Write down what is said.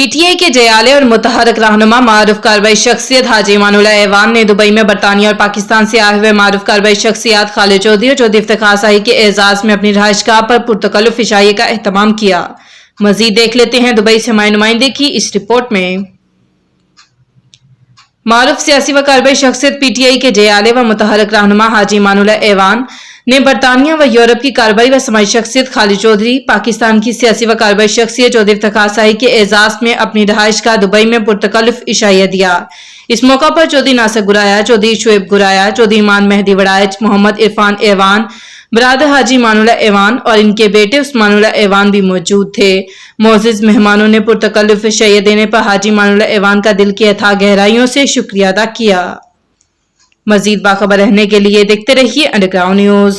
PTI के जयाले और मुतहरक रहनुमा मारूफ कार्रवाई शख्सियत हाजी इमानुल्लाह ऐवान ने दुबई में बरतानिया और पाकिस्तान से आए हुए मारूफ कार्रवाई शख्सियत खालिद चौधरी और चौधरी इफ्तिखार शाही के एजाज में अपनी रहायशगाह पर पुरतकल्लुफ इशाइये का एहतमाम किया। मजीद देख लेते हैं दुबई से हमारे नुमाइंदे की इस रिपोर्ट में। मारूफ सियासी व कार्रवाई शख्सियत पीटीआई के जयाले व मुतहरक रहनुमा हाजी इमानुल्लाह ऐवान ने बरतानिया व यूरोप की कार्रवाई व समाजी शख्सियत खालिद चौधरी, पाकिस्तान की सियासी व कार्रवाई शख्सियत चौधरी इफ्तिखार शाही के एजाज में अपनी रहायशगाह दुबई में पुरतकल्लुफ इशाइया दिया। इस मौका पर चौधरी नासिर गुराया, चौधरी शुएब गुराया, चौधरी इमान मेहदी वड़ाइच, मोहम्मद इरफान ऐवान, बरादर हाजी इमानुल्लाह ऐवान और इनके बेटे उस्मानुल्लाह ऐवान भी मौजूद थे। मोअज़्ज़िज़ मेहमानों ने पुरतकल्लुफ इशाइया देने पर हाजी इमानुल्लाह ऐवान का दिल की अथाह गहराइयों से शुक्रिया अदा किया। मजीद बाखबर रहने के लिए देखते रहिए अंडरग्राउंड न्यूज।